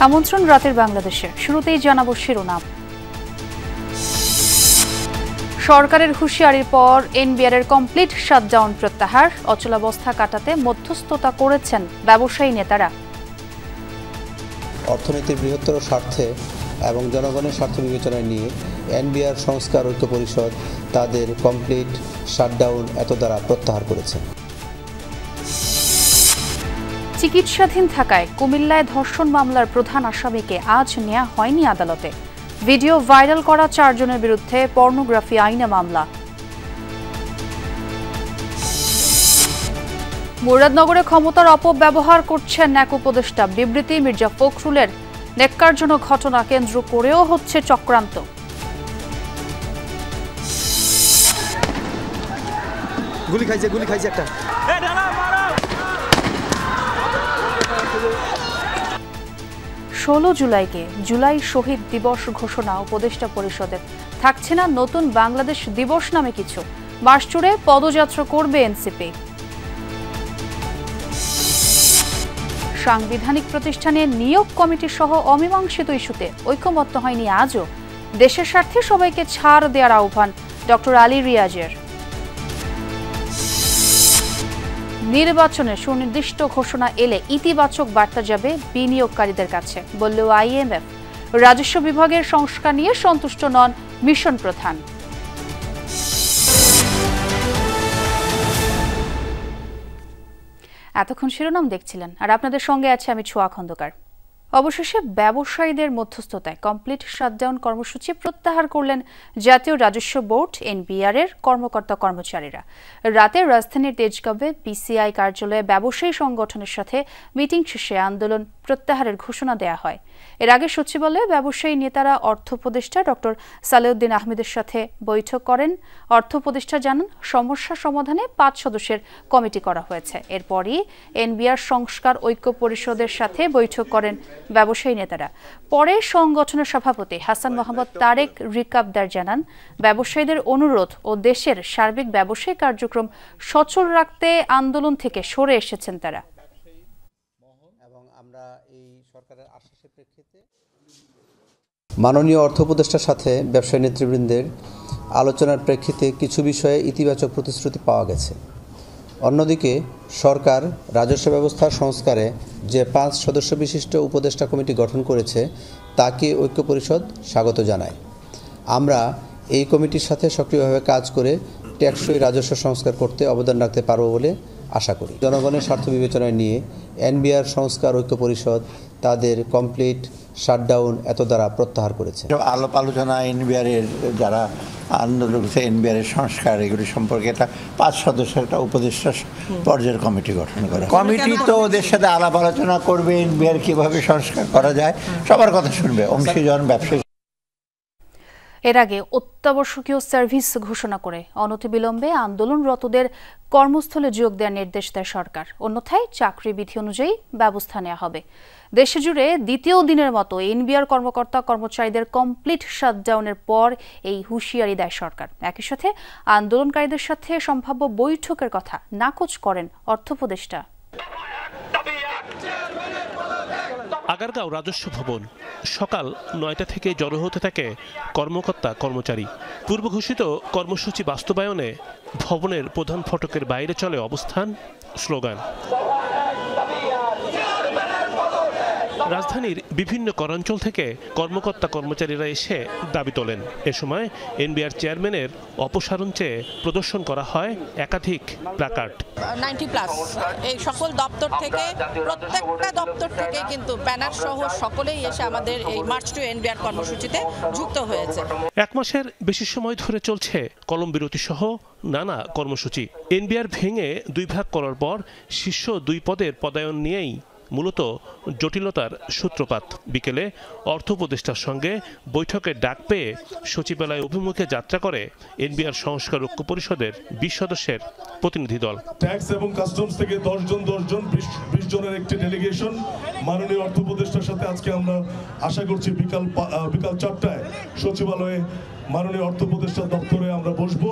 আমন্ত্রণ রাতের বাংলাদেশে। শুরুতেই জানাবো শিরোনাম। সরকারের হুঁশিয়ারির পর এনবিআরের কমপ্লিট শাটডাউন প্রত্যাহার, অচলাবস্থা কাটাতে মধ্যস্থতা করেছেন ব্যবসায়ী নেতারা। অর্থনীতির বৃহত্তর স্বার্থে এবং জনগণের স্বার্থ বিবেচনায় নিয়ে এনবিআর সংস্কার ঐক্য পরিষদ তাদের কমপ্লিট শাটডাউন এত দ্বারা প্রত্যাহার করেছে। চিকিৎসাধীন থাকায় কুমিল্লায় ধর্ষণ মামলার প্রধান আসামিকে আজ নেওয়া হয়নি আদালতে। ভিডিও ভাইরাল করা 4 জনের বিরুদ্ধে পর্নোগ্রাফি আইনে মামলা। মুরাদনগরে ক্ষমতার অপব্যবহার করছেন এক উপদেষ্টা, বিবৃতি। মির্জা ফখরুলের ন্যাক্কারজনক ঘটনা কেন্দ্র করেও হচ্ছে চক্রান্ত। গুলি খাইছে একটা। 16 জুলাইকে জুলাই শহীদ দিবস ঘোষণা উপদেষ্টা পরিষদের। থাকছে না নতুন বাংলাদেশ দিবস নামে কিছু। মাস জুড়ে পদযাত্রা করবে এনসিপি। সাংবিধানিক প্রতিষ্ঠানে নিয়োগ কমিটি সহ অমীমাংসিত ইস্যুতে ঐকমত্য হয়নি আজও। দেশের স্বার্থে সবাইকে ছাড় দেওয়ার আহ্বান ডক্টর আলী রিয়াজের। নির্বাচনে সুনির্দিষ্ট ঘোষণা এলে ইতিবাচক বার্তা যাবে বিনিয়োগকারীদের কাছে, বলল আইএমএফ। রাজস্ব বিভাগের সংস্কার নিয়ে সন্তুষ্ট নন মিশন প্রধান। এতক্ষণ শিরোনাম দেখছিলেন, আর আপনাদের সঙ্গে আছে আমি ছোয়া খন্দকার। অবশেষে ব্যবসায়ীদের মধ্যস্থতায় কমপ্লিট শাটডাউন কর্মসূচি প্রত্যাহার করলেন জাতীয় রাজস্ব বোর্ড এনবিআর এর কর্মকর্তা কর্মচারীরা। রাতে রাজধানীর তেজগাঁওয়ে বিসিআই কার্যালয়ে ব্যবসায়ী সংগঠনের সাথে মিটিং শেষে আন্দোলন প্রত্যাহারের ঘোষণা দেয়া হয়। এর আগে সচিবালয়ে ব্যবসায়ী নেতারা অর্থ উপদেষ্টা ডক্টর সালেউদ্দিন আহমেদের সাথে বৈঠক করেন। অর্থ উপদেষ্টা জানান, সমস্যা সমাধানে 5 সদস্যের কমিটি করা হয়েছে। এরপরই এনবিআর সংস্কার ঐক্য পরিষদের সাথে বৈঠক করেন ব্যবসায়ী নেতারা। পরে সংগঠনের সভাপতি হাসান মোহাম্মদ তারেক রিকাবদার জানান, ব্যবসায়ীদের অনুরোধ ও দেশের সার্বিক ব্যবসায়িক কার্যক্রম সচল রাখতে আন্দোলন থেকে সরে এসেছেন তারা। এবং আমরা এই সরকারের আশ্বাসের প্রেক্ষিতে মাননীয় অর্থ উপদেষ্টার সাথে ব্যবসায়ী নেতৃবৃন্দের আলোচনার প্রেক্ষিতে কিছু বিষয়ে ইতিবাচক প্রতিশ্রুতি পাওয়া গেছে। অন্যদিকে সরকার রাজস্ব ব্যবস্থার সংস্কারে যে 5 সদস্য বিশিষ্ট উপদেষ্টা কমিটি গঠন করেছে তাকে ঐক্য পরিষদ স্বাগত জানায়। আমরা এই কমিটির সাথে সক্রিয়ভাবে কাজ করে টেকসই রাজস্ব সংস্কার করতে অবদান রাখতে পারব বলে আশা করি। জনগণের স্বার্থ বিবেচনায় নিয়ে এনবিআর সংস্কার ঐক্য পরিষদ তাদের কমপ্লিট শাটডাউন এত দ্বারা প্রত্যাহার করেছে। আলাপ আলোচনা এনবিআরের যারা আন্দোলন করছে এনবিআরের সংস্কার এগুলি সম্পর্কে একটা 5 সদস্যের একটা উপদেষ্টা পর্যায়ের কমিটি গঠন করা। কমিটি তো ওদের সাথে আলাপ আলোচনা করবে, এনবিআর কিভাবে সংস্কার করা যায় সবার কথা শুনবে, অংশীজন ব্যবসায়ী। এর আগে অত্যাবশ্যকীয় সার্ভিস ঘোষণা করে অনতিবিলম্বে আন্দোলনরতদের কর্মস্থলে যোগ দেওয়ার নির্দেশ দেয় সরকার। অন্যথায় চাকরি বিধি অনুযায়ী ব্যবস্থা নেওয়া হবে। দেশে জুড়ে দ্বিতীয় দিনের মতো এনবিআর কর্মকর্তা কর্মচারীদের কমপ্লিট শাটডাউনের পর এই হুঁশিয়ারি দেয় সরকার। একই সাথে আন্দোলনকারীদের সাথে সম্ভাব্য বৈঠকের কথা নাকচ করেন অর্থ উপদেষ্টা। আগারগাঁও রাজস্ব ভবন, সকাল 9টা থেকে জড়ো হতে থাকে কর্মকর্তা কর্মচারী। পূর্ব ঘোষিত কর্মসূচি বাস্তবায়নে ভবনের প্রধান ফটকের বাইরে চলে অবস্থান, স্লোগান। রাজধানীর বিভিন্ন করাঞ্চল থেকে কর্মকর্তা কর্মচারীরা এসে দাবি তোলেন। এ সময় এনবিআর চেয়ারম্যানের অপসারণ চেয়ে প্রদর্শন করা হয় একাধিক প্ল্যাকার্ড। 90+ এই সকল দপ্তর থেকে, প্রত্যেকটা দপ্তর থেকে কিন্তু ব্যানার সহ সকলেই এসে আমাদের এই মার্চ টু এনবিআর কর্মসূচিতে যুক্ত হয়েছে। 1 মাসের বেশি সময় ধরে চলছে কলম বিরতি সহ নানা কর্মসূচি। এনবিআর ভেঙে 2 ভাগ করার পর শীর্ষ 2 পদের পদায়ন নিয়েই মূলত জটিলতার সূত্রপাত। বিকেলে অর্থ উপদেষ্টার সঙ্গে বৈঠকের ডাক পেয়ে সচিবালয় অভিমুখে যাত্রা করে এনবিআর সংস্কার ঐক্য পরিষদের 20 সদস্যের প্রতিনিধি দল। ট্যাক্স এবং কাস্টমস থেকে 10 জন 20 জনের একটি ডেলিগেশন মাননীয় অর্থ উপদেষ্টার সাথে আজকে আমরা আশা করছি বিকাল 4টায় সচিবালয়ে মাননীয় অর্থ উপদেষ্টা দপ্তরে আমরা বসবো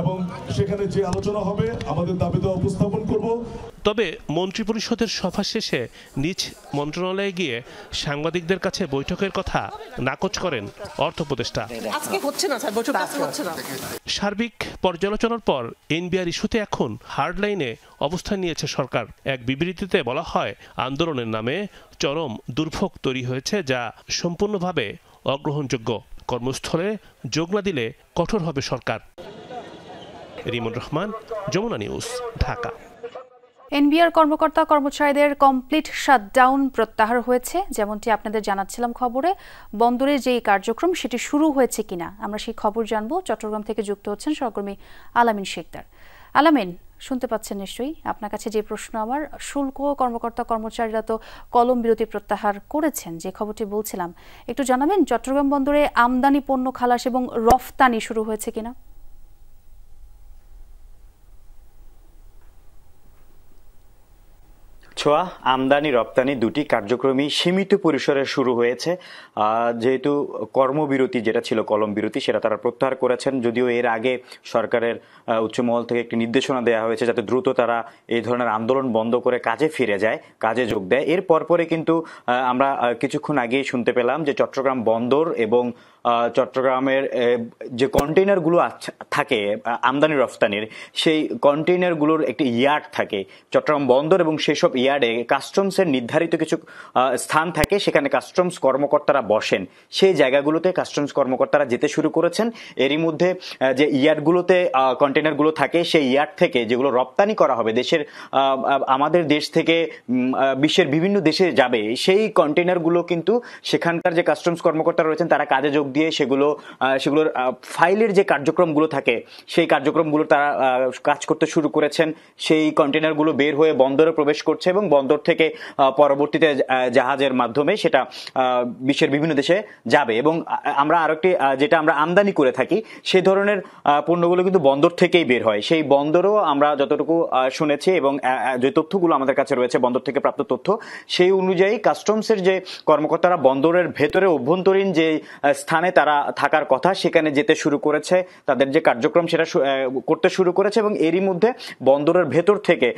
এবং সেখানে যে আলোচনা হবে আমাদের দাবি দেওয়া উপস্থাপন করব। তবে মন্ত্রিপরিষদের সভা শেষে নিজ মন্ত্রণালয়ে গিয়ে সাংবাদিকদের কাছে বৈঠকের কথা নাকচ করেন অর্থ উপদেষ্টা। সার্বিক পর্যালোচনার পর এনবিআর ইস্যুতে এখন হার্ডলাইনে অবস্থান নিয়েছে সরকার। এক বিবৃতিতে বলা হয়, আন্দোলনের নামে চরম দুর্ভোগ তৈরি হয়েছে, যা সম্পূর্ণভাবে অগ্রহণযোগ্য। কর্মস্থলে যোগ না দিলে কঠোর হবে সরকার। রিমন রহমান, যমুনা নিউজ, ঢাকা। এনবিআর কর্মকর্তা কর্মচারীদের কমপ্লিট শাটডাউন প্রত্যাহার হয়েছে, যেমনটি আপনাদের জানাচ্ছিলাম খবরে। বন্দরে যেই কার্যক্রম সেটি শুরু হয়েছে কিনা আমরা সেই খবর জানবো। চট্টগ্রাম থেকে যুক্ত হচ্ছেন সহকর্মী আলামিন শেখদার। আলামিন, শুনতে পাচ্ছেন নিশ্চয়ই? আপনার কাছে যে প্রশ্ন আমার, শুল্ক কর্মকর্তা কর্মচারীরা তো কলম বিরতি প্রত্যাহার করেছেন, যে খবরটি বলছিলাম, একটু জানাবেন চট্টগ্রাম বন্দরে আমদানি পণ্য খালাস এবং রফতানি শুরু হয়েছে কিনা? ছোঁয়া, আমদানি রপ্তানি দুটি কার্যক্রমই সীমিত পরিসরে শুরু হয়েছে। যেহেতু কর্মবিরতি যেটা ছিল কলম বিরতি, সেটা তারা প্রত্যাহার করেছেন। যদিও এর আগে সরকারের উচ্চমহল থেকে একটি নির্দেশনা দেওয়া হয়েছে যাতে দ্রুত তারা এই ধরনের আন্দোলন বন্ধ করে কাজে ফিরে যায়, কাজে যোগ দেয়। এর পরপরে কিন্তু আমরা কিছুক্ষণ আগেই শুনতে পেলাম যে চট্টগ্রাম বন্দর এবং চট্টগ্রামের যে কন্টেইনারগুলো থাকে আমদানি রফতানির, সেই কন্টেইনারগুলোর একটি ইয়ার্ড থাকে চট্টগ্রাম বন্দর, এবং সেসব ইয়ার্ডে কাস্টমসের নির্ধারিত কিছু স্থান থাকে, সেখানে কাস্টমস কর্মকর্তারা বসেন। সেই জায়গাগুলোতে কাস্টমস কর্মকর্তারা যেতে শুরু করেছেন। এরই মধ্যে যে ইয়ার্ডগুলোতে কন্টেইনারগুলো থাকে, সেই ইয়ার্ড থেকে যেগুলো রপ্তানি করা হবে দেশের, আমাদের দেশ থেকে বিশ্বের বিভিন্ন দেশে যাবে, সেই কন্টেইনারগুলো কিন্তু সেখানকার যে কাস্টমস কর্মকর্তারা রয়েছেন তারা কাজে যোগ দিয়ে সেগুলোর ফাইলের যে কার্যক্রমগুলো থাকে সেই কার্যক্রমগুলো তারা কাজ করতে শুরু করেছেন। সেই কন্টেইনারগুলো বের হয়ে বন্দরে প্রবেশ করছে এবং বন্দর থেকে পরবর্তীতে জাহাজের মাধ্যমে সেটা বিশ্বের বিভিন্ন দেশে যাবে। এবং আমরা আরেকটি যেটা আমরা আমদানি করে থাকি, সেই ধরনের পণ্যগুলো কিন্তু বন্দর থেকেই বের হয়। সেই বন্দরও আমরা যতটুকু শুনেছি এবং যে তথ্যগুলো আমাদের কাছে রয়েছে বন্দর থেকে প্রাপ্ত তথ্য, সেই অনুযায়ী কাস্টমসের যে কর্মকর্তারা বন্দরের ভেতরে অভ্যন্তরীণ যে স্থানে তারা থাকার কথা সেখানে যেতে শুরু করেছে, তাদের যে কার্যক্রম সেটা করতে শুরু করেছে। এবং এরই মধ্যে বন্দরের ভেতর থেকে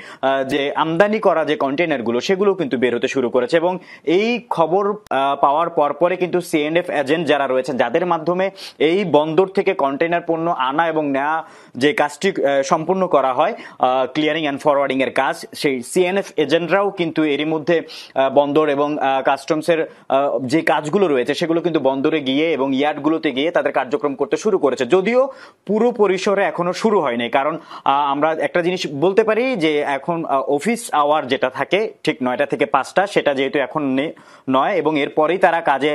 যে আমদানি করা যে কন্টেইনারগুলো সেগুলো কিন্তু বের হতে শুরু করেছে। এবং এই খবর পাওয়ার পরে কিন্তু সিএনএফ এজেন্ট যারা রয়েছেন, যাদের মাধ্যমে এই বন্দর থেকে কন্টেইনার পণ্য আনা এবং নেওয়া যে কাজটি সম্পূর্ণ করা হয়, ক্লিয়ারিং অ্যান্ড ফরওয়ার্ডিং এর কাজ, সেই সিএনএফ এজেন্টরাও কিন্তু এরই মধ্যে বন্দর এবং কাস্টমসের যে কাজগুলো রয়েছে সেগুলো কিন্তু বন্দরে গিয়ে এবং ইয়ার্ডগুলোতে গিয়ে তাদের কার্যক্রম করতে শুরু করেছে। যদিও পুরো পরিসরে এখনো শুরু হয়নি, কারণ আমরা একটা জিনিস বলতে পারি যে এখন অফিস আওয়ার যেটা থাকে ঠিক 9টা থেকে 5টা, সেটা যেহেতু এখন নয় এবং এরপরেই তারা কাজে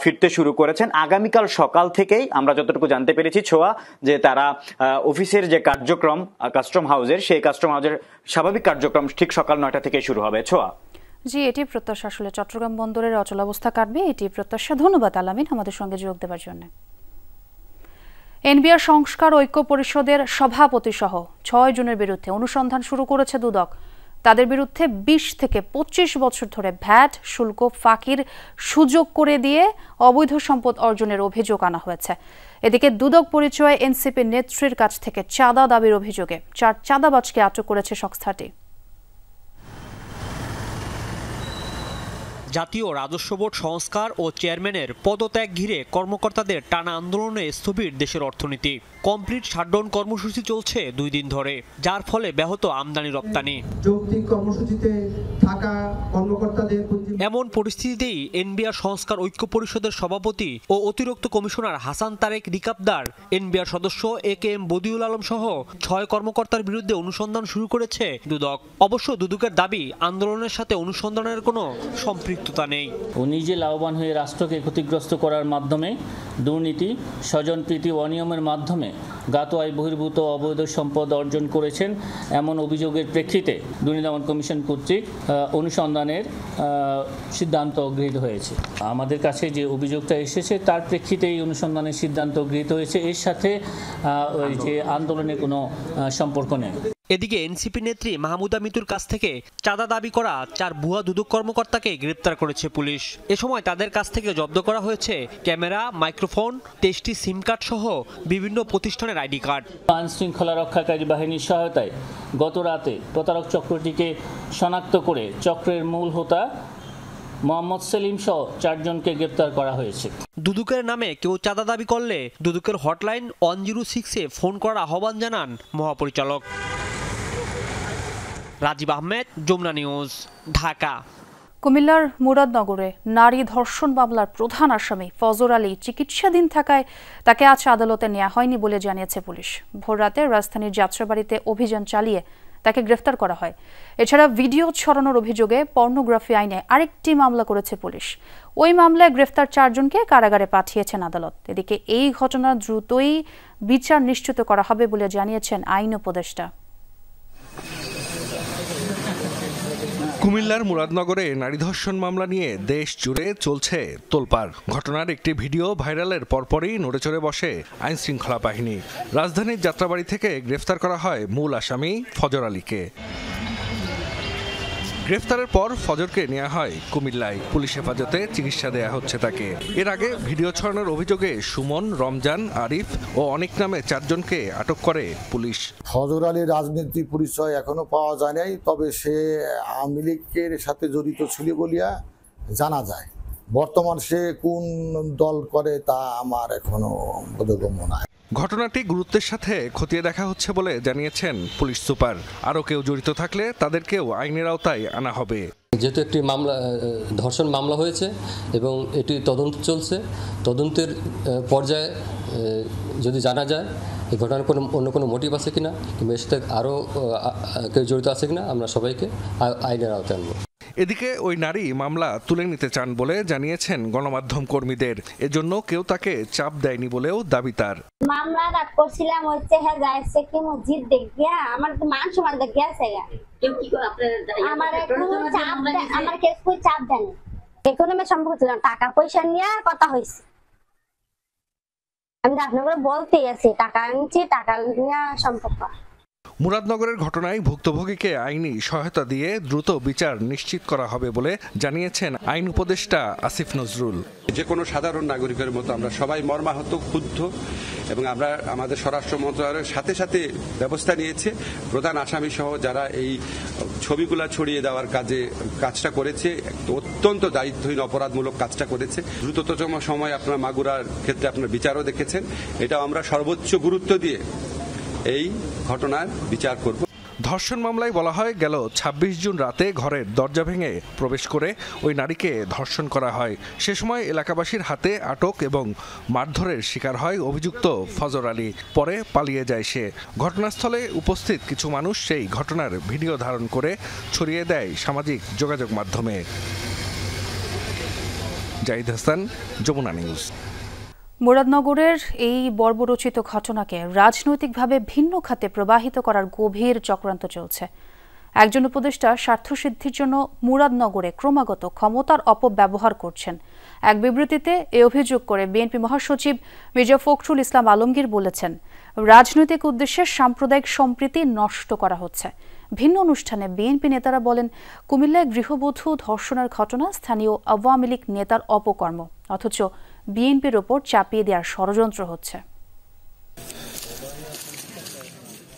ফিরতে শুরু করেছেন। আগামীকাল সকাল থেকেই আমরা যতটুকু জানতে পেরেছি ছোঁয়া, যে তারা অফিসের যে কার্যক্রম কাস্টম হাউসের, সেই কাস্টম হাউসের স্বাভাবিক কার্যক্রম ঠিক সকাল 9টা থেকে শুরু হবে। ছোঁয়া, জি, এটি প্রত্যাশা, আসলে চট্টগ্রাম বন্দরের অচলাবস্থা কাটবে, এটি প্রত্যাশা। ধন্যবাদ আলামিন আমাদের সঙ্গে যোগ দেওয়ার জন্য। এনবিআর সংস্কার ঐক্য পরিষদের সভাপতি সহ 6 জনের বিরুদ্ধে অনুসন্ধান শুরু করেছে দুদক। তাদের বিরুদ্ধে 20 থেকে 25 বছর ধরে ভ্যাট শুল্ক ফাঁকির সুযোগ করে দিয়ে অবৈধ সম্পদ অর্জনের অভিযোগ আনা হয়েছে। এদিকে দুদক পরিচয়ে এনসিপি নেত্রীর কাছ থেকে চাঁদা দাবির অভিযোগে 4 চাঁদাবাজকে আটক করেছে সংস্থাটি। জাতীয় রাজস্ব বোর্ড সংস্কার ও চেয়ারম্যানের পদত্যাগ ঘিরে কর্মকর্তাদের টানা আন্দোলনে স্থবির দেশের অর্থনীতি। কমপ্লিট শাটডাউন কর্মসূচি চলছে 2 দিন ধরে, যার ফলে ব্যাহত আমদানি রপ্তানি। যৌক্তিক কর্মসূচিতে থাকা কর্মকর্তাদের এমন পরিস্থিতিতেই এনবিআর সংস্কার ঐক্য পরিষদের সভাপতি ও অতিরিক্ত কমিশনার হাসান তারেক রিকাবদার, এনবিআর সদস্য একেএম বদিউল আলম সহ 6 কর্মকর্তার বিরুদ্ধে অনুসন্ধান শুরু করেছে দুদক। অবশ্য দুদকের দাবি, আন্দোলনের সাথে অনুসন্ধানের কোনো সম্পৃক্ততা নেই। উনি যে লাভবান হয়ে রাষ্ট্রকে ক্ষতিগ্রস্ত করার মাধ্যমে, দুর্নীতি, স্বজনপ্রীতি, অনিয়মের মাধ্যমে জ্ঞাত আয় বহির্ভূত অবৈধ সম্পদ অর্জন করেছেন, এমন অভিযোগের প্রেক্ষিতে দুর্নীতি দমন কমিশন কর্তৃক অনুসন্ধানের সিদ্ধান্ত গৃহীত হয়েছে। আমাদের কাছে যে অভিযোগটা এসেছে তার প্রেক্ষিতে এই অনুসন্ধানের সিদ্ধান্ত গৃহীত হয়েছে। এর সাথে ওই যে আন্দোলনের কোনো সম্পর্ক নেই। এদিকে এনসিপি নেত্রী মাহমুদা মিতুর কাছ থেকে চাঁদা দাবি করা 4 ভুয়া দুদক কর্মকর্তাকে গ্রেপ্তার করেছে পুলিশ। এ সময় তাদের কাছ থেকে জব্দ করা হয়েছে ক্যামেরা, মাইক্রোফোন, 23টি সিম কার্ড সহ বিভিন্ন প্রতিষ্ঠানের আইডি কার্ড। আইন শৃঙ্খলা রক্ষাকারী বাহিনীর সহায়তায় গত রাতে প্রতারক চক্রটিকে শনাক্ত করে চক্রের মূল হোতা মোহাম্মদ সেলিম সহ 4 জনকে গ্রেপ্তার করা হয়েছে। দুদকের নামে কেউ চাঁদা দাবি করলে দুদকের হটলাইন 106-এ ফোন করার আহ্বান জানান মহাপরিচালক। রাজীব আহমেদ, যমুনা নিউজ, ঢাকা। কুমিল্লার মুরাদনগরে নারী ধর্ষণ মামলার প্রধান আসামি ফজর আলী চিকিৎসাধীন থাকায় তাকে আজ আদালতে নেওয়া হয়নি বলে জানিয়েছে পুলিশ। ভোররাতে রাজধানীর যাত্রাবাড়িতে অভিযান চালিয়ে তাকে গ্রেফতার করা হয়। এছাড়া ভিডিও ছড়ানোর অভিযোগে পর্নোগ্রাফি আইনে আরেকটি মামলা করেছে পুলিশ। ওই মামলায় গ্রেফতার 4 জনকে কারাগারে পাঠিয়েছেন আদালত। এদিকে এই ঘটনা দ্রুতই বিচার নিশ্চিত করা হবে বলে জানিয়েছেন আইন উপদেষ্টা। কুমিল্লার মুরাদনগরে নারী ধর্ষণ মামলা নিয়ে দেশ জুড়ে চলছে তোলপাড়। ঘটনার একটি ভিডিও ভাইরালের পরপরই নড়েচড়ে বসে আইন শৃঙ্খলা বাহিনী। রাজধানীর যাত্রাবাড়ি থেকে গ্রেফতার করা হয় মূল আসামি ফজর আলীকে। গ্রেফতারের পর ফজরকে নেওয়া হয় কুমিল্লায়। পুলিশ হেফাজতে চিকিৎসা দেয়া হচ্ছে তাকে। এর আগে ভিডিও ছড়ানোর অভিযোগে সুমন, রমজান, আরিফ ও অনেক নামে 4 জনকে আটক করে পুলিশ। ফজর আলীর রাজনীতি পরিচয় এখনো পাওয়া যায় নাই, তবে সে আওয়ামী লীগের সাথে জড়িত ছিল বলিয়া জানা যায়। বর্তমান সে কোন দল করে তা আমার এখনো বোধগম্য নয়। ঘটনাটি গুরুত্বের সাথে খতিয়ে দেখা হচ্ছে বলে জানিয়েছেন পুলিশ সুপার। আরও কেউ জড়িত থাকলে তাদেরকেও আইনের আওতায় আনা হবে। যেহেতু একটি ধর্ষণ মামলা হয়েছে এবং এটি তদন্ত চলছে, তদন্তের পর্যায়ে যদি জানা যায় এই ঘটনার অন্য কোনো মোটিভ আছে কিনা কিংবা এর সাথে আরও কেউ জড়িত আছে কিনা, আমরা সবাইকে আইনের আওতায় আনবো। এদিকে ওই নারী মামলা তুলে নিতে চান বলে জানিয়েছেন গণমাধ্যম কর্মীদের। এজন্য কেউ তাকে চাপ দেয়নি বলেও দাবি তার। মামলা রাখ করছিলাম হচ্ছে হ্যাঁ যাইছে কি মসজিদ দেখিয়া আমার মান সম্মান দেখিয়া আছে কেউ কি করে আপনার আমার কোনো চাপ আমার কেস কই চাপ দেন এখন আমি সম্পর্ক ছিল টাকা পয়সা নিয়ে কথা হইছে। আমি আপনাকে বলতেই আছি টাকা আনছি, টাকা নিয়ে সম্পর্ক। মুরাদনগরের ঘটনায় ভুক্তভোগীকে আইনি সহায়তা দিয়ে দ্রুত বিচার নিশ্চিত করা হবে বলে জানিয়েছেন আইন উপদেষ্টা আসিফ নজরুল। যে কোনো সাধারণ নাগরিকের মতো আমরা সবাই মর্মাহত, ক্ষুব্ধ এবং আমরা আমাদের স্বরাষ্ট্র মন্ত্রণালয়ের সাথে সাথে ব্যবস্থা নিয়েছে। প্রধান আসামি সহ যারা এই ছবিগুলা ছড়িয়ে দেওয়ার কাজটা করেছে, অত্যন্ত দায়িত্বহীন অপরাধমূলক কাজটা করেছে। দ্রুততম সময় আপনার মাগুরার ক্ষেত্রে আপনার বিচারও দেখেছেন। এটাও আমরা সর্বোচ্চ গুরুত্ব দিয়ে এই ঘটনার বিচার করব। ধর্ষণ মামলায় বলা হয় গেল 26 জুন রাতে ঘরের দরজা ভেঙে প্রবেশ করে ওই নারীকে ধর্ষণ করা হয়। সে সময় এলাকাবাসীর হাতে আটক এবং মারধরের শিকার হয় অভিযুক্ত ফজর আলী। পরে পালিয়ে যায় সে। ঘটনাস্থলে উপস্থিত কিছু মানুষ সেই ঘটনার ভিডিও ধারণ করে ছড়িয়ে দেয় সামাজিক যোগাযোগ মাধ্যমে। জাহিদ হাসান, যমুনা নিউজ। মুরাদনগরের এই বর্বরচিত ঘটনাকে রাজনৈতিকভাবে ভিন্ন খাতে প্রবাহিত করার গভীর চক্রান্ত চলছে। একজন উপদেষ্টা স্বার্থসিদ্ধির জন্য মুরাদনগরে ক্রমাগত ক্ষমতার অপব্যবহার করছেন। এক বিবৃতিতে এ অভিযোগ করে বিএনপি মহাসচিব মির্জা ফখরুল ইসলাম আলমগীর বলেছেন, রাজনৈতিক উদ্দেশ্যে সাম্প্রদায়িক সম্প্রীতি নষ্ট করা হচ্ছে। ভিন্ন অনুষ্ঠানে বিএনপি নেতারা বলেন, কুমিল্লায় গৃহবধূ ধর্ষণের ঘটনা স্থানীয় আওয়ামী লীগ নেতার অপকর্ম, অথচ বিএনপির ওপর চাপিয়ে দেওয়ার ষড়যন্ত্র হচ্ছে।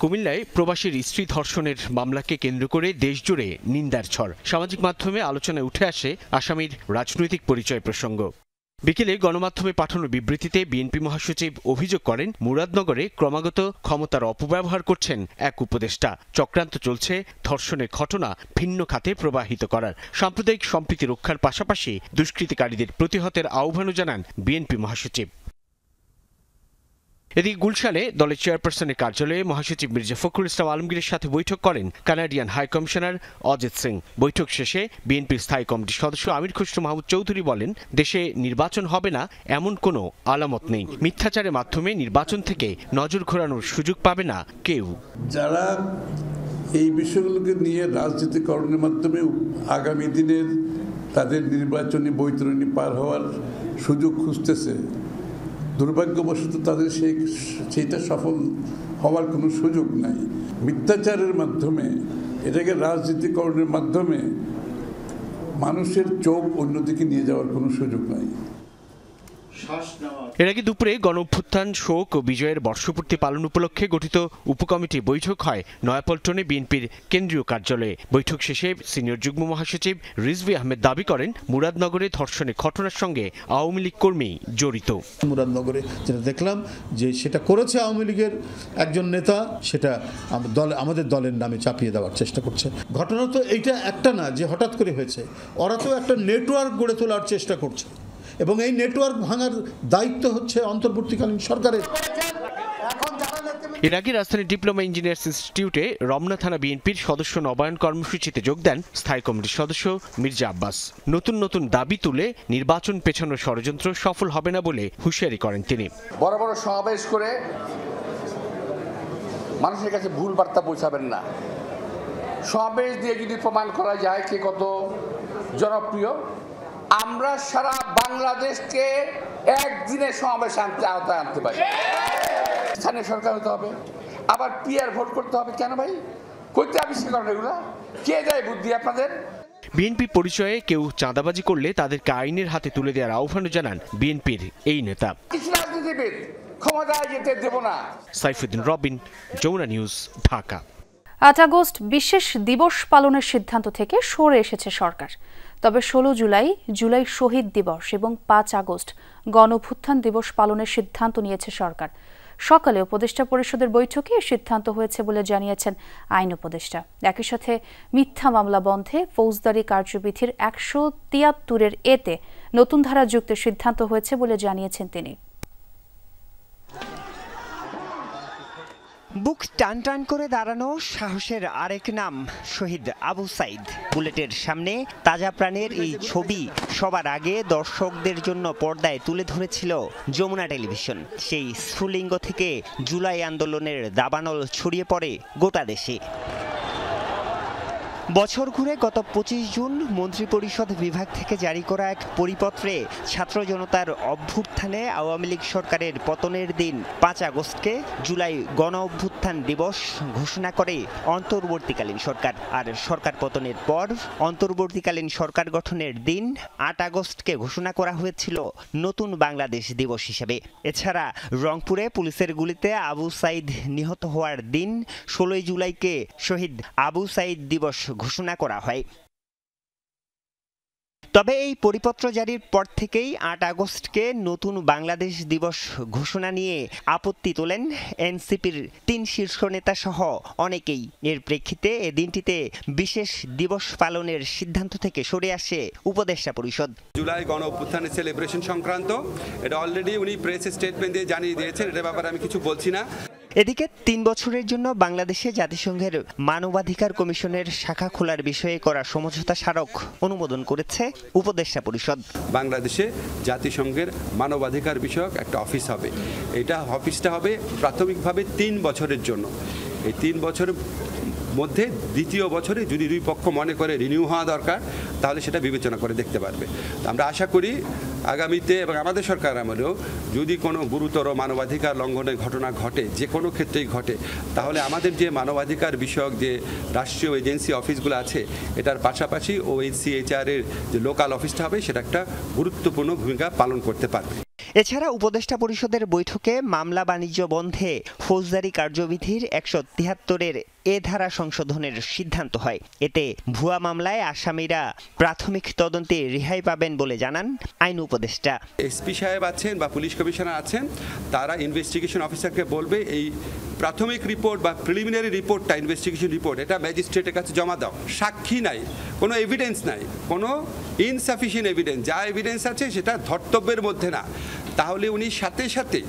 কুমিল্লায় প্রবাসীর স্ত্রী ধর্ষণের মামলাকে কেন্দ্র করে দেশজুড়ে নিন্দার ঝড়। সামাজিক মাধ্যমে আলোচনায় উঠে আসে আসামির রাজনৈতিক পরিচয় প্রসঙ্গ। বিকেলে গণমাধ্যমে পাঠানো বিবৃতিতে বিএনপি মহাসচিব অভিযোগ করেন, মুরাদনগরে ক্রমাগত ক্ষমতার অপব্যবহার করছেন এক উপদেষ্টা। চক্রান্ত চলছে ধর্ষণের ঘটনা ভিন্ন খাতে প্রবাহিত করার। সাম্প্রদায়িক সম্প্রীতি রক্ষার পাশাপাশি দুষ্কৃতিকারীদের প্রতিহতের আহ্বানও জানান বিএনপি মহাসচিব। এদিকে গুলশানে দলের চেয়ারপারসনের কার্যালয়ে মহাসচিব মির্জা ফখরুল ইসলাম আলমগীরের সাথে বৈঠক করেন Canadian high commissioner Ajit Singh. বৈঠক শেষে বিএনপির স্থায়ী কমিটির সদস্য আমির খসরু মাহমুদ চৌধুরী বলেন, দেশে নির্বাচন হবে না এমন কোনো আলামত নেই। মিথ্যাচারের মাধ্যমে নির্বাচন থেকে নজর ঘোরানোর সুযোগ পাবে না কেউ। যারা এই বিষয়গুলোকে নিয়ে রাজনীতিকরণের মাধ্যমে আগামী দিনের তাদের নির্বাচনী বৈতরণী পার হওয়ার সুযোগ খুঁজতেছে, দুর্ভাগ্যবশত তাদের সেইটা সফল হওয়ার কোনো সুযোগ নাই। মিথ্যাচারের মাধ্যমে, এটাকে রাজনীতিকরণের মাধ্যমে মানুষের চোখ অন্যদিকে নিয়ে যাওয়ার কোনো সুযোগ নাই। এর আগে দুপুরে গণঅভ্যুত্থান, শোক ও বিজয়ের বর্ষপূর্তি পালন উপলক্ষে গঠিত উপকমিটি বৈঠক হয় নয়াপল্টনে বিএনপির কেন্দ্রীয় কার্যালয়ে। বৈঠক শেষে সিনিয়র যুগ্ম মহাসচিব রিজভী আহমেদ দাবি করেন, মুরাদনগরে ধর্ষণের ঘটনার সঙ্গে আওয়ামী লীগ কর্মী জড়িত। মুরাদনগরে যেটা দেখলাম যে সেটা করেছে আওয়ামী লীগের একজন নেতা, সেটা আমাদের দলের নামে চাপিয়ে দেওয়ার চেষ্টা করছে। ঘটনা তো এইটা একটা না যে হঠাৎ করে হয়েছে, ওরা তো একটা নেটওয়ার্ক গড়ে তোলার চেষ্টা করছে এবং এই নেটওয়ার্ক ভাঙার দায়িত্ব হচ্ছে অন্তর্বর্তীকালীন সরকারের। এর আগে রাজধানীর ডিপ্লোমা ইঞ্জিনিয়ার্স ইনস্টিটিউটে রমনা থানা বিএনপির সদস্য নবায়ন কর্মসূচিতে যোগ দেন স্থায়ী কমিটির সদস্য মির্জা আব্বাস। নতুন নতুন দাবি তুলে নির্বাচন পেছানোর ষড়যন্ত্র সফল হবে না বলে হুঁশিয়ারি করেন তিনি। বড় বড় সমাবেশ করে মানুষের কাছে ভুল বার্তা পৌঁছাবেন না। সমাবেশ দিয়ে যদি প্রমাণ করা যায় কে কত জনপ্রিয়, আমরা সারা বাংলাদেশকে একদিনে সমাবেশ আওতায় আনতে পারি। স্থানীয় সরকার হতে হবে, আবার পিআর ভোট করতে হবে। কেন ভাই, কইতে আবিষ্কার করেন এগুলা? কে দেয় বুদ্ধি আপনাদের? বিএনপি পরিচয়ে কেউ চাঁদাবাজি করলে তাদেরকে আইনের হাতে তুলে দেওয়ার আহ্বানও জানান বিএনপির এই নেতা। কিছু রাজনীতিবিদ ক্ষমতায় যেতে দেব না। সাইফুদ্দিন রবিন, যমুনা নিউজ, ঢাকা। 8 আগস্ট বিশেষ দিবস পালনের সিদ্ধান্ত থেকে সরে এসেছে সরকার। তবে 16 জুলাই শহীদ দিবস এবং 5 আগস্ট গণঅভ্যুত্থান দিবস পালনের সিদ্ধান্ত নিয়েছে সরকার। সকালে উপদেষ্টা পরিষদের বৈঠকে সিদ্ধান্ত হয়েছে বলে জানিয়েছেন আইন উপদেষ্টা। একই সাথে মিথ্যা মামলা বন্ধে ফৌজদারি কার্যবিধির 173 এতে নতুন ধারা যুক্তের সিদ্ধান্ত হয়েছে বলে জানিয়েছেন তিনি। বুক টান টান করে দাঁড়ানো সাহসের আরেক নাম শহীদ আবু সাইদ। বুলেটের সামনে তাজা প্রাণের এই ছবি সবার আগে দর্শকদের জন্য পর্দায় তুলে ধরেছিল যমুনা টেলিভিশন। সেই স্ফুলিঙ্গ থেকে জুলাই আন্দোলনের দাবানল ছড়িয়ে পড়ে গোটা দেশে। বছর ঘুরে গত 25 জুন মন্ত্রিপরিষদ বিভাগ থেকে জারি করা এক পরিপত্রে ছাত্র জনতার অভ্যুত্থানে আওয়ামী লীগ সরকারের পতনের দিন 5 আগস্টকে জুলাই গণ অভ্যুত্থান দিবস ঘোষণা করে অন্তর্বর্তীকালীন সরকার। আর সরকার পতনের পর অন্তর্বর্তীকালীন সরকার গঠনের দিন 8 আগস্টকে ঘোষণা করা হয়েছিল নতুন বাংলাদেশ দিবস হিসেবে। এছাড়া রংপুরে পুলিশের গুলিতে আবু সাইদ নিহত হওয়ার দিন 16 জুলাইকে শহীদ আবু সাইদ দিবস ঘোষণা করা হয়। তবে এই পরিপত্র জারির পর থেকেই 8 আগস্টকে নতুন বাংলাদেশ দিবস ঘোষণা নিয়ে আপত্তি তোলেন এনসিপির 3 শীর্ষ নেতা সহ অনেকেই। এর প্রেক্ষিতে এ দিনটিতে বিশেষ দিবস পালনের সিদ্ধান্ত থেকে সরে আসে উপদেষ্টা পরিষদ। জুলাই গণ অভ্যুত্থানের সেলিব্রেশন সংক্রান্ত এটা অলরেডি উনি প্রেস স্টেটমেন্ট দিয়ে জানিয়ে দিয়েছেন, এটার ব্যাপারে আমি কিছু বলছি না। এদিকে 3 বছরের জন্য বাংলাদেশে জাতিসংঘের মানবাধিকার কমিশনের শাখা খোলার বিষয়ে করা সমঝোতা স্মারক অনুমোদন করেছে উপদেষ্টা পরিষদ। বাংলাদেশে জাতিসংঘের মানবাধিকার বিষয়ক একটা অফিস হবে। এটা অফিসটা হবে প্রাথমিকভাবে 3 বছরের জন্য। এই 3 বছরের মধ্যে দ্বিতীয় বছরে যদি দুই পক্ষ মনে করে রিনিউ হওয়া দরকার, তাহলে সেটা বিবেচনা করে দেখতে পারবে। আমরা আশা করি আগামীতে এবং আমাদের সরকার আমলেও যদি কোনো গুরুতর মানবাধিকার লঙ্ঘনের ঘটনা ঘটে, যে কোনো ক্ষেত্রেই ঘটে, তাহলে আমাদের যে মানবাধিকার বিষয়ক যে রাষ্ট্রীয় এজেন্সি অফিসগুলো আছে, এটার পাশাপাশি OHCHR এর যে লোকাল অফিসটা হবে, সেটা একটা গুরুত্বপূর্ণ ভূমিকা পালন করতে পারবে। এছাড়া উপদেষ্টা পরিষদের বৈঠকে মামলা বাণিজ্য বন্ধে ফৌজদারি কার্যবিধির 173 এ ধারা সংশোধনের সিদ্ধান্ত হয়। এতে ভুয়া মামলায় আসামিরা প্রাথমিক তদন্তে রেহাই পাবেন বলে জানান আইন উপদেষ্টা। এসপি সাহেব আছেন বা পুলিশ কমিশনার আছেন, তারা ইনভেস্টিগেশন অফিসারকে বলবে এই প্রাথমিক রিপোর্ট বা প্রিলিমিনারি রিপোর্টটা, ইনভেস্টিগেশন রিপোর্ট, এটা ম্যাজিস্ট্রেটের কাছে জমা দাও। সাক্ষী নাই, কোনো এভিডেন্স নাই, কোনো ইনসাফিসিয়েন্ট এভিডেন্স, যা এভিডেন্স আছে সেটা ধর্তব্যের মধ্যে না, তাহলে উনি সাথে সাথে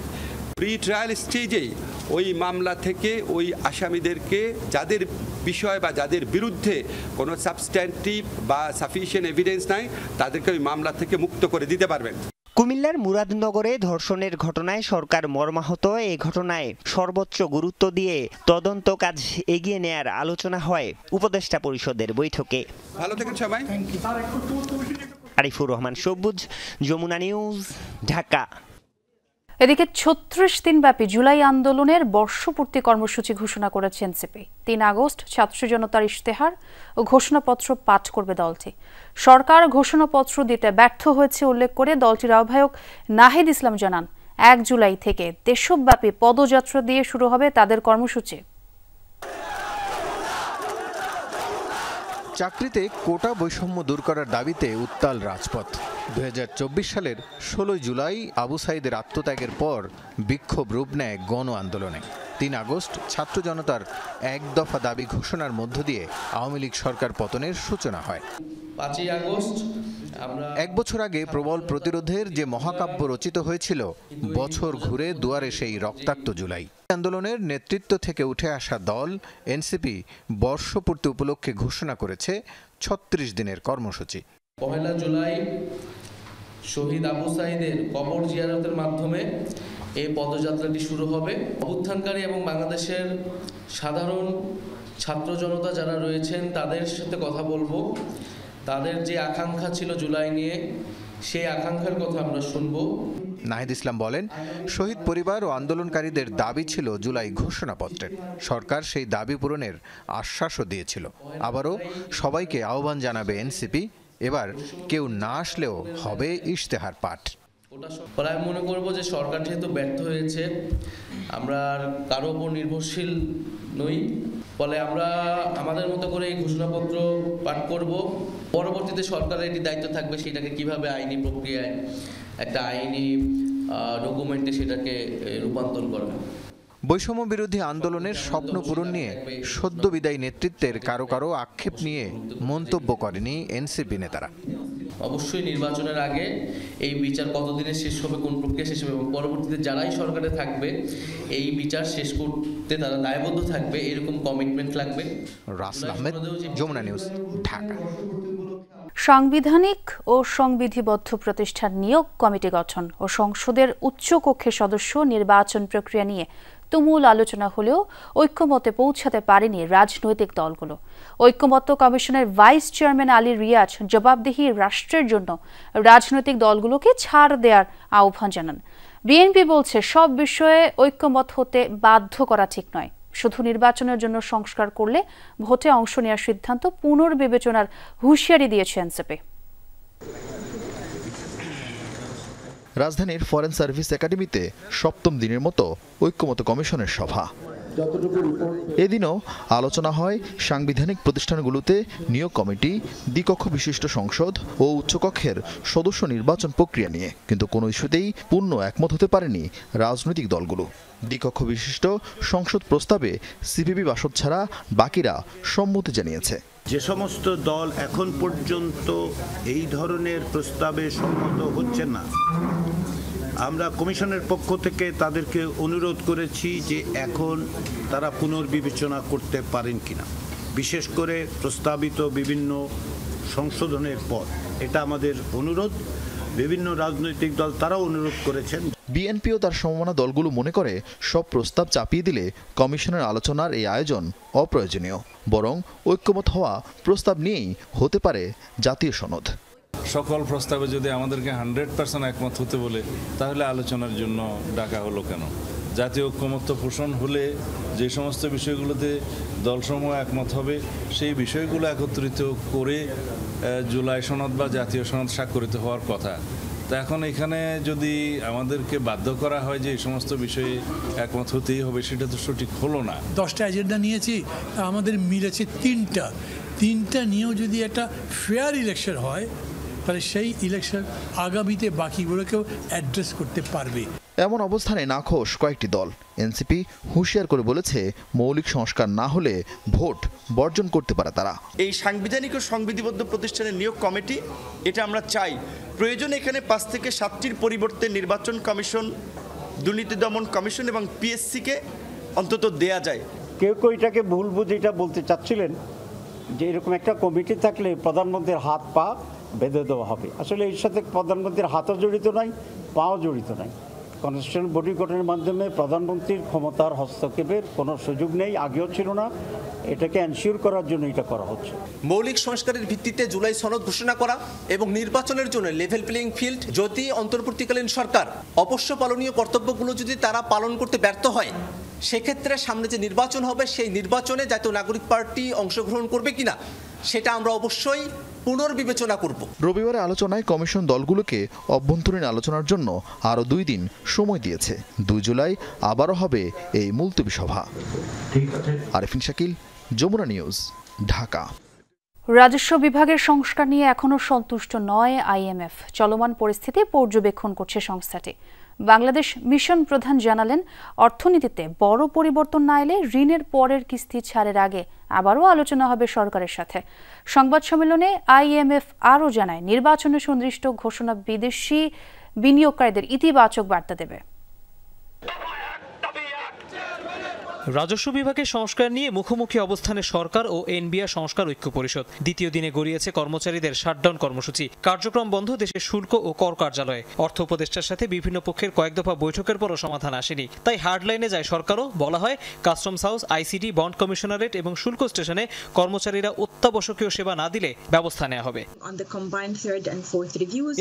প্রি ট্রায়াল স্টেজেই ওই মামলা থেকে ওই আসামিদেরকে, যাদের বিষয় বা যাদের বিরুদ্ধে কোনো সাবস্ট্যান্টিভ বা সাফিসিয়েন্ট এভিডেন্স নাই, তাদেরকে ওই মামলা থেকে মুক্ত করে দিতে পারবেন। কুমিল্লার মুরাদনগরে ধর্ষণের ঘটনায় সরকার মর্মাহত। এই ঘটনায় সর্বোচ্চ গুরুত্ব দিয়ে তদন্ত কাজ এগিয়ে নেয়ার আলোচনা হয় উপদেষ্টা পরিষদের বৈঠকে। ভালো থেকেন সবাই। আরিফুর রহমান সবুজ, যমুনা নিউজ, ঢাকা। এদিকে ৩৬ দিনব্যাপী জুলাই আন্দোলনের বর্ষপূর্তি কর্মসূচি ঘোষণা করেছে এনসিপি। ৩ আগস্ট ছাত্র জনতার ইশতেহার ও ঘোষণাপত্র পাঠ করবে দলটি। সরকার ঘোষণাপত্র দিতে ব্যর্থ হয়েছে উল্লেখ করে দলটির আহ্বায়ক নাহিদ ইসলাম জানান, ১ জুলাই থেকে দেশব্যাপী পদযাত্রা দিয়ে শুরু হবে তাদের কর্মসূচি। চাকরিতে কোটা বৈষম্য দূর করার দাবিতে উত্তাল রাজপথ। ২০২৪ সালের ১৬ জুলাই আবু সাঈদের আত্মত্যাগের পর বিক্ষোভ রূপ নেয় গণ আন্দোলনে। ৩ আগস্ট ছাত্র জনতার এক দফা দাবি ঘোষণার মধ্য দিয়ে আওয়ামী লীগ সরকার পতনের সূচনা হয়। ৫ই আগস্ট এক বছর আগে প্রবল প্রতিরোধের যে মহাকাব্য রচিত হয়েছিল, বছর ঘুরে দুয়ারে সেই রক্তাক্ত জুলাই। আন্দোলনের নেতৃত্ব থেকে উঠে আসা দল এনসিপি বর্ষপূর্তি উপলক্ষে ঘোষণা করেছে ৩৬ দিনের কর্মসূচি। ১ জুলাই শহীদ আবু সাঈদের কবর জিয়ারতের মাধ্যমে এই পদযাত্রাটি শুরু হবে। অভ্যুত্থানকারী এবং বাংলাদেশের সাধারণ ছাত্র জনতা যারা রয়েছেন তাদের সাথে কথা বলবো। তাদের যে আকাঙ্ক্ষা ছিল জুলাই নিয়ে, সেই আকাঙ্ক্ষার কথা আমরা শুনব। নাহিদ ইসলাম বলেন, শহীদ পরিবার ও আন্দোলনকারীদের দাবি ছিল জুলাই ঘোষণাপত্রের। সরকার সেই দাবি পূরণের আশ্বাসও দিয়েছিল। আবারও সবাইকে আহ্বান জানাবে এনসিপি। এবার কেউ না আসলেও হবে ইশতেহার পাঠ। আমি মনে করব যে সরকার যেহেতু ব্যর্থ হয়েছে, আমরা কারো উপর নির্ভরশীল নই, ফলে আমরা আমাদের মতো করে এই ঘোষণাপত্র পাঠ করব। পরবর্তীতে সরকারের একটি দায়িত্ব থাকবে সেটাকে কিভাবে আইনি প্রক্রিয়ায় একটা আইনি ডকুমেন্টে সেটাকে রূপান্তর করা। বৈষম্য বিরোধী আন্দোলনের স্বপ্ন পূরণ নিয়ে সদ্য বিদায়ী নেতৃত্বের কারো কারো আক্ষেপ নিয়ে মন্তব্য করেনি এনসিপি নেতারা। অবশ্যই নির্বাচনের আগে এই বিচার কতদিনে শেষ হবে, কোন প্রক্রিয়া শেষ হবে এবং পরবর্তীতে যারাই সরকারে থাকবে এই বিচার শেষ করতে তারা দায়বদ্ধ থাকবে, এরকম কমিটমেন্ট লাগবে। রাসেল আহমেদ, যমুনা নিউজ, ঢাকা। সাংবিধানিক ও সংবিধিবদ্ধ প্রতিষ্ঠান নিয়োগ কমিটি গঠন ও সংসদের উচ্চ কক্ষের সদস্য নির্বাচন প্রক্রিয়া নিয়ে তুমুল আলোচনা হলেও ঐক্যমতে পৌঁছাতে পারেনি রাজনৈতিক দলগুলো। ঐক্যমত্য কমিশনের ভাইস চেয়ারম্যান আলী রিয়াজ জবাবদিহি রাষ্ট্রের জন্য রাজনৈতিক দলগুলোকে ছাড় দেওয়ার আহ্বান জানান। বিএনপি বলছে, সব বিষয়ে ঐক্যমত হতে বাধ্য করা ঠিক নয়। শুধু নির্বাচনের জন্য সংস্কার করলে ভোটে অংশ নেওয়ার সিদ্ধান্ত পুনর্বিবেচনার হুঁশিয়ারি দিয়েছে এনসিপি। রাজধানীর ফরেন সার্ভিস একাডেমিতে সপ্তম দিনের মতো ঐক্যমত্য কমিশনের সভা। এদিনও আলোচনা হয় সাংবিধানিক প্রতিষ্ঠানগুলোতে নিয়োগ কমিটি, দ্বিকক্ষ বিশিষ্ট সংসদ ও উচ্চকক্ষের সদস্য নির্বাচন প্রক্রিয়া নিয়ে, কিন্তু কোনো ইস্যুতেই পূর্ণ একমত হতে পারেনি রাজনৈতিক দলগুলো। দ্বিকক্ষ বিশিষ্ট সংসদ প্রস্তাবে সিপিবি বাসদ ছাড়া বাকিরা সম্মতি জানিয়েছে। যে সমস্ত দল এখন পর্যন্ত এই ধরনের প্রস্তাবে সম্মত হচ্ছে না, আমরা কমিশনের পক্ষ থেকে তাদেরকে অনুরোধ করেছি যে এখন তারা পুনর্বিবেচনা করতে পারেন কিনা, বিশেষ করে প্রস্তাবিত বিভিন্ন সংশোধনের পর। এটা আমাদের অনুরোধ। বিভিন্ন রাজনৈতিক দল তারাও অনুরোধ করেছেন। বিএনপিও তার সমমনা দলগুলো মনে করে সব প্রস্তাব চাপিয়ে দিলে কমিশনের আলোচনার এই আয়োজন অপ্রয়োজনীয়, বরং ঐক্যমত হওয়া প্রস্তাব নিয়েই হতে পারে জাতীয় সনদ। সকল প্রস্তাবে যদি আমাদেরকে 100% একমত হতে বলে, তাহলে আলোচনার জন্য ডাকা হলো কেন? জাতীয় ঐক্যমত্য পোষণ হলে যে সমস্ত বিষয়গুলোতে দলসমূহ একমত হবে, সেই বিষয়গুলো একত্রিত করে জুলাই সনদ বা জাতীয় সনদ স্বাক্ষরিত হওয়ার কথা। তা এখন এখানে যদি আমাদেরকে বাধ্য করা হয় যে এই সমস্ত বিষয়ে একমত হতেই হবে, সেটা তো সঠিক হলো না। 10টা এজেন্ডা নিয়েছি, আমাদের মিলেছে 3টা নিয়েও যদি একটা ফেয়ার ইলেকশন হয়, তাহলে সেই ইলেকশন আগামীতে বাকিগুলোকেও অ্যাড্রেস করতে পারবে। এমন অবস্থানে নাখোশ কয়েকটি দল। এনসিপি হুঁশিয়ার করে বলেছে, মৌলিক সংস্কার না হলে ভোট বর্জন করতে পারে তারা। এই সাংবিধানিক ও সংবিধিবদ্ধ প্রতিষ্ঠানের নিয়োগ কমিটি, এটা আমরা চাই। প্রয়োজন এখানে 5 থেকে 7টির পরিবর্তে নির্বাচন কমিশন, দুর্নীতি দমন কমিশন এবং পিএসসিকে অন্তত দেয়া যায়। কেউ কেউ এটাকে ভুল বুঝে এটা বলতে চাচ্ছিলেন যে এরকম একটা কমিটি থাকলে প্রধানমন্ত্রীর হাত পা বেঁধে দেওয়া হবে। আসলে এর সাথে প্রধানমন্ত্রীর হাতও জড়িত নাই, পাও জড়িত নাই। কনস্টিটিউশনাল বডি গঠনের মাধ্যমে প্রধানমন্ত্রীর ক্ষমতার হস্তক্ষেপের কোনো সুযোগ নেই, আগেও ছিল না, এটাকে এনশিওর করার জন্য এটা করা হচ্ছে। মৌলিক সংস্কারের ভিত্তিতে জুলাই সনদ ঘোষণা করা এবং নির্বাচনের জন্য লেভেল প্লেইং ফিল্ড, যদি অন্তর্বর্তীকালীন সরকার অবশ্য পালনীয় কর্তব্যগুলো যদি তারা পালন করতে ব্যর্থ হয়, সেক্ষেত্রে সামনে যে নির্বাচন হবে সেই নির্বাচনে জাতীয় নাগরিক পার্টি অংশগ্রহণ করবে কিনা সেটা আমরা অবশ্যই পুনর্বিবেচনা করব। রবিবারে আলোচনায় কমিশন দলগুলোকে অভ্যন্তরীণ আলোচনার জন্য আরও 2 দিন সময় দিয়েছে। 2 জুলাই আবারও হবে এই মুলতবি সভা। আরেফিন শাকিল, যমুনা নিউজ, ঢাকা। রাজস্ব বিভাগের সংস্কার নিয়ে এখনও সন্তুষ্ট নয় আইএমএফ। চলমান পরিস্থিতি পর্যবেক্ষণ করছে সংস্থাটি। বাংলাদেশ মিশন প্রধান জানালেন, অর্থনীতিতে বড় পরিবর্তন না এলে ঋণের পরের কিস্তি ছাড়ের আগে আবারও আলোচনা হবে সরকারের সাথে। সংবাদ সম্মেলনে আইএমএফ আরও জানায়, নির্বাচনে সুনির্দিষ্ট ঘোষণা বিদেশি বিনিয়োগকারীদের ইতিবাচক বার্তা দেবে। রাজস্ব বিভাগের সংস্কার নিয়ে মুখোমুখি অবস্থানে সরকার ও এনবিআর সংস্কার ঐক্য পরিষদ। দ্বিতীয় দিনে গড়িয়েছে কর্মচারীদের শাটডাউন কর্মসূচি। কার্যক্রম বন্ধ দেশের শুল্ক ও কর কার্যালয়ে। অর্থ উপদেষ্টার সাথে বিভিন্ন পক্ষের কয়েক দফা বৈঠকের পরও সমাধান আসেনি। তাই হার্ডলাইনে যায় সরকারও। বলা হয়, customs house, ICD, bond commissionerate এবং শুল্ক স্টেশনে কর্মচারীরা অত্যাবশ্যকীয় সেবা না দিলে ব্যবস্থা নেওয়া হবে।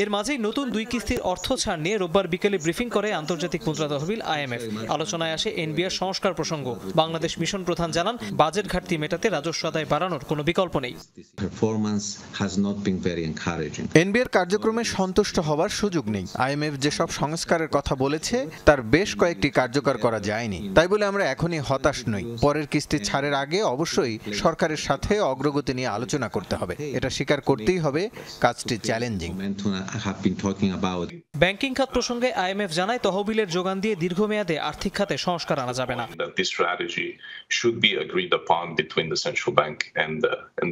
এর মাঝেই নতুন 2 কিস্তির অর্থ ছাড় নিয়ে রোববার বিকেলে ব্রিফিং করে আন্তর্জাতিক মুদ্রা তহবিল আইএমএফ। আলোচনায় আসে এনবিআর সংস্কার প্রসঙ্গ। বাংলাদেশ মিশন প্রধান জানান, বাজেট ঘাটতি মেটাতে রাজস্ব আদায় বাড়ানোর কোনো বিকল্প নেই। এনবিআর কার্যক্রমে সন্তুষ্ট হওয়ার সুযোগ নেই। আইএমএফ যেসব সংস্কারের কথা বলেছে তার বেশ কয়েকটি কার্যকর করা যায়নি। তাই বলে আমরা এখনই হতাশ নই। পরের কিস্তি ছাড়ের আগে অবশ্যই সরকারের সাথে অগ্রগতি নিয়ে আলোচনা করতে হবে। এটা স্বীকার করতেই হবে, কাজটি চ্যালেঞ্জিং। ব্যাংকিং খাত প্রসঙ্গে আইএমএফ জানায়, তহবিলের যোগান দিয়ে দীর্ঘমেয়াদে আর্থিক খাতে সংস্কার আনা যাবে না। should be agreed upon between the central bank and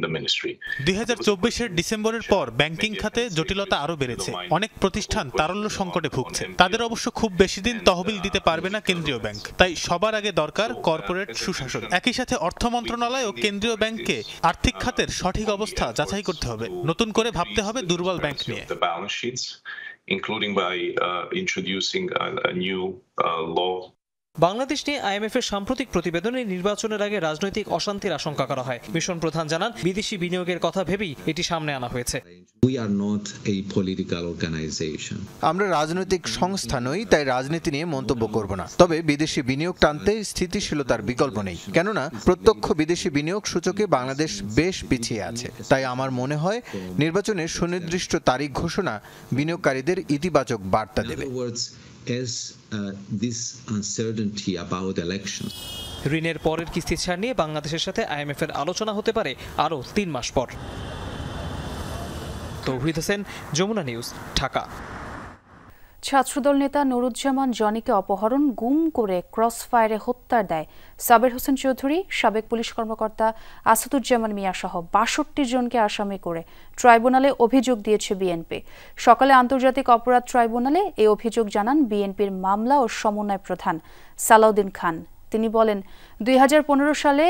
the ministry. 2024 এর ডিসেম্বরের পর ব্যাংকিং খাতে জটিলতা আরো বেড়েছে। অনেক প্রতিষ্ঠান তারল্য সংকটে ভুগছে। তাদের অবশ্য খুব বেশি দিন তহবিল দিতে পারবে না কেন্দ্রীয় ব্যাংক। তাই সবার আগে দরকার কর্পোরেট সুশাসন। একই সাথে অর্থ মন্ত্রণালয় ও কেন্দ্রীয় ব্যাংককে আর্থিক খাতের সঠিক অবস্থা যাচাই করতে হবে। নতুন করে ভাবতে হবে দুর্বল ব্যাংক নিয়ে, including by introducing a new law. Bangladesh নিয়ে আইএমএফ এর সাম্প্রতিক প্রতিবেদনে নির্বাচনের আগে রাজনৈতিক অশান্তির আশঙ্কা করা হয়। মিশন প্রধান জানান, বিদেশি বিনিয়োগের কথা ভেবেই এটি সামনে আনা হয়েছে। আমরা রাজনৈতিক সংস্থা নই, তাই রাজনীতি নিয়ে মন্তব্য করব না। তবে বিদেশি বিনিয়োগ টানতে স্থিতিশীলতার বিকল্প নেই। কেননা প্রত্যক্ষ বিদেশি বিনিয়োগ সূচকে বাংলাদেশ বেশ পিছিয়ে আছে। তাই আমার মনে হয় নির্বাচনের সুনির্দিষ্ট তারিখ ঘোষণা বিনিয়োগকারীদের ইতিবাচক বার্তা দেবে। ঋণের পরের কিস্তি ছাড় নিয়ে বাংলাদেশের সাথে আইএমএফ এর আলোচনা হতে পারে আরও 3 মাস পর। তৌহিদ হোসেন, যমুনা নিউজ, ঢাকা। ছাত্রদল নেতা নুরুজ্জামান জনিকে অপহরণ, গুম করে ক্রস ফায়ারে হত্যার দায় সাবের হোসেন চৌধুরী, সাবেক পুলিশ কর্মকর্তা আসাদুজ্জামান মিয়া সহ ৬২ জনকে আসামি করে ট্রাইব্যুনালে অভিযোগ দিয়েছে বিএনপি। সকালে আন্তর্জাতিক অপরাধ ট্রাইব্যুনালে এই অভিযোগ জানান বিএনপির মামলা ও সমন্বয় প্রধান সালাউদ্দিন খান। তিনি বলেন, 2015 সালে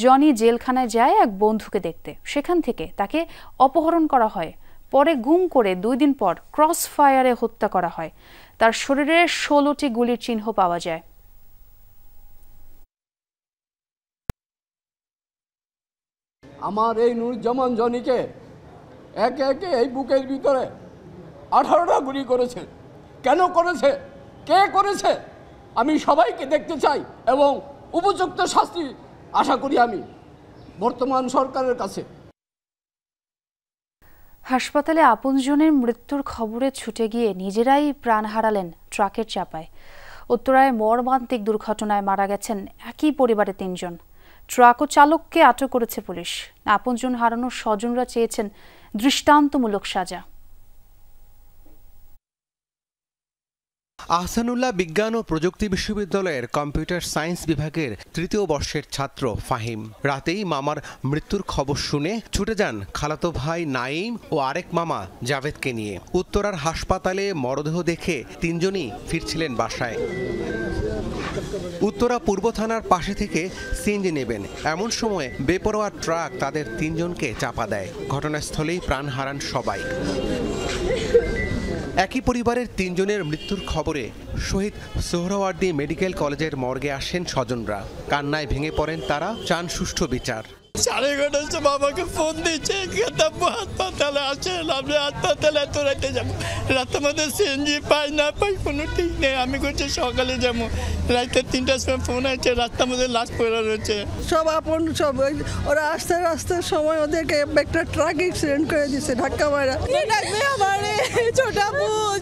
জনি জেলখানায় যায় এক বন্ধুকে দেখতে। সেখান থেকে তাকে অপহরণ করা হয়। পরে গুম করে 2 দিন পর ক্রস ফায়ারে হত্যা করা হয়। তার শরীরে 16টি গুলির চিহ্ন পাওয়া যায়। আমার এই নুরুজ্জামান জনিকে একে একে এই বুকের ভিতরে 18টা গুলি করেছে। কেন করেছে, কে করেছে, আমি সবাইকে দেখতে চাই এবং উপযুক্ত শাস্তি আশা করি আমি বর্তমান সরকারের কাছে। হাসপাতালে আপনজনের মৃত্যুর খবরে ছুটে গিয়ে নিজেরাই প্রাণ হারালেন ট্রাকের চাপায়। উত্তরায় মর্মান্তিক দুর্ঘটনায় মারা গেছেন একই পরিবারে 3 জন। ট্রাক ও চালককে আটক করেছে পুলিশ। আপনজন হারানোর স্বজনরা চেয়েছেন দৃষ্টান্তমূলক সাজা। আহসানুল্লাহ বিজ্ঞান ও প্রযুক্তি বিশ্ববিদ্যালয়ের কম্পিউটার সায়েন্স বিভাগের 3য় বর্ষের ছাত্র ফাহিম রাতেই মামার মৃত্যুর খবর শুনে ছুটে যান খালাতো ভাই নাইম ও আরেক মামা জাভেদকে নিয়ে। উত্তরার হাসপাতালে মরদেহ দেখে 3 জনই ফিরছিলেন বাসায়। উত্তরা পূর্ব থানার পাশে থেকে সিএনজি নেবেন, এমন সময় বেপরোয়া ট্রাক তাদের 3 জনকে চাপা দেয়। ঘটনাস্থলেই প্রাণ হারান সবাই। একই পরিবারের 3 জনের মৃত্যুর খবরে শহীদ সোহরাওয়ার্দী মেডিকেল কলেজের মর্গে আসেন স্বজনরা। কান্নায় ভেঙে পড়েন তারা, চান সুষ্ঠু বিচার। 11:30 সময় আমাকে ফোন দিচ্ছে, হাসপাতালে আসেন, আপনি হাসপাতালে এত রাতে যাবো। রাতের মধ্যে সিএনজি পাই না পাই কোনো ঠিক নেই। আমি করছি সকালে যাবো, রাতে 3টার সময় ফোন আছে, রাস্তার মধ্যে লাশ পড়ে রয়েছে। সব আপন সব ওরা আস্তে সময় ওদেরকে একটা ট্রাক অ্যাক্সিডেন্ট করে দিচ্ছে, ধাক্কা মারা।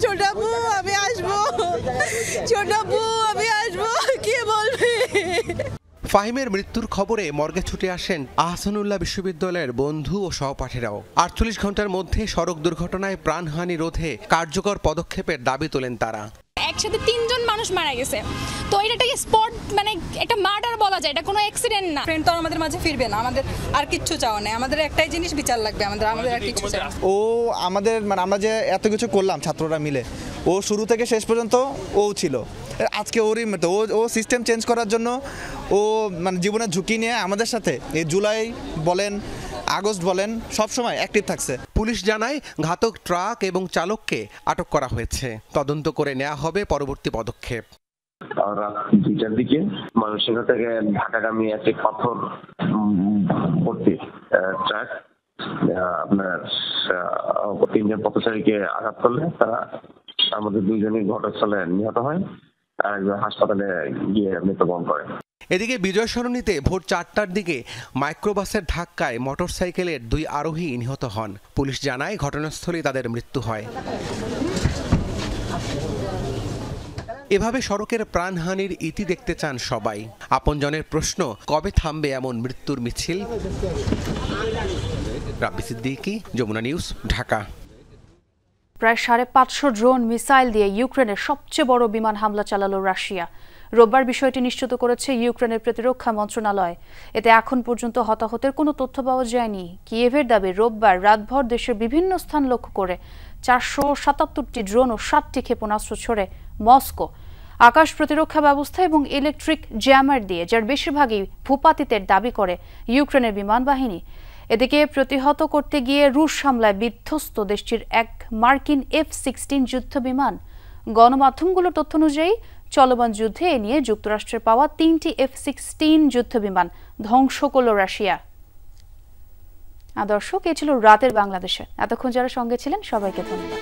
ছোটাবু আমি আসবো, ছোটাবু আমি আসবো, কি বলবি? ফাহিমের মৃত্যুর খবরে মর্গে ছুটে আসেন আহসানুল্লাহ বিশ্ববিদ্যালয়ের বন্ধু ও সহপাঠীরাও। 48 ঘন্টার মধ্যে সড়ক দুর্ঘটনায় প্রাণহানি রোধে কার্যকর পদক্ষেপের দাবি তোলেন তারা। একসাথে 3 জন মানুষ মারা গেছে, তো এটাকে স্পট মানে একটা মার্ডার বলা যায়, এটা কোনো অ্যাক্সিডেন্ট না। ফ্রেন্ড তো আমাদের মাঝে ফিরবে না, আমাদের আর কিচ্ছু চাওয়া নেই, আমাদের একটাই জিনিস বিচার লাগবে, আমাদের আর কিছু চাই। ও আমাদের মানে আমরা যে এত কিছু করলাম ছাত্ররা মিলে, ও শুরু থেকে শেষ পর্যন্ত ও ছিল। আজকে ওরই মতো ও সিস্টেম চেঞ্জ করার জন্য ও মানে জীবনের ঝুঁকি নিয়ে আমাদের সাথে এই জুলাই বলেন আগস্ট বলেন সব সময় অ্যাক্টিভ থাকছে। পুলিশ জানায় ঘাতক ট্রাক এবং চালককে আটক করা হয়েছে, তদন্ত করে নেওয়া হবে পরবর্তী পদক্ষেপ। রাত 2টার দিকে ময়মনসিংহ থেকে ঢাকাগামী একটি পাথর ভর্তি ট্রাক আপনার 3 জন পথচারীকে আঘাত করলে তারা আমাদের 2 জনই ঘটনাস্থলে নিহত হয় আর একজন হাসপাতালে গিয়ে মৃত্যুবরণ করে। এদিকে বিজয় সরণিতে ভোর 4টার দিকে মাইক্রোবাসের ধাক্কায় মোটরসাইকেলের 2 আরোহী নিহত হন। পুলিশ জানায় ঘটনাস্থলেই তাদের মৃত্যু হয়। এভাবে সড়কের প্রাণহানির ইতি দেখতে চান সবাই। আপনজনের প্রশ্ন, কবে থামবে এমন মৃত্যুর মিছিল? রাব্বি সিদ্দিকী, যমুনা নিউজ, ঢাকা। প্রায় 550 ড্রোন মিসাইল দিয়ে ইউক্রেনের সবচেয়ে বড় বিমান হামলা চালালো রাশিয়া। রোববার বিষয়টি নিশ্চিত করেছে ইউক্রেনের প্রতিরক্ষা মন্ত্রণালয়। এতে এখন পর্যন্ত হতাহতের কোনো তথ্য পাওয়া যায়নি। কিয়েভের দাবি, রোববার রাতভর দেশের বিভিন্ন স্থান লক্ষ্য করে 477টি ড্রোন ও 7টি ক্ষেপণাস্ত্র ছড়ে মস্কো। আকাশ প্রতিরক্ষা ব্যবস্থা এবং ইলেকট্রিক জ্যামার দিয়ে, যার বেশিরভাগই ভূপাতিতের দাবি করে ইউক্রেনের বিমান বাহিনী। এদিকে প্রতিহত করতে গিয়ে রুশ হামলায় বিধ্বস্ত দেশটির এক মার্কিন F-16 যুদ্ধ বিমান। গণমাধ্যমগুলোর তথ্য অনুযায়ী চলমান যুদ্ধে এ নিয়ে যুক্তরাষ্ট্রের পাওয়া 3টি F-16 যুদ্ধ বিমান ধ্বংস করল রাশিয়া। দর্শক, এ ছিল রাতের বাংলাদেশে। এতক্ষণ যারা সঙ্গে ছিলেন সবাইকে ধন্যবাদ।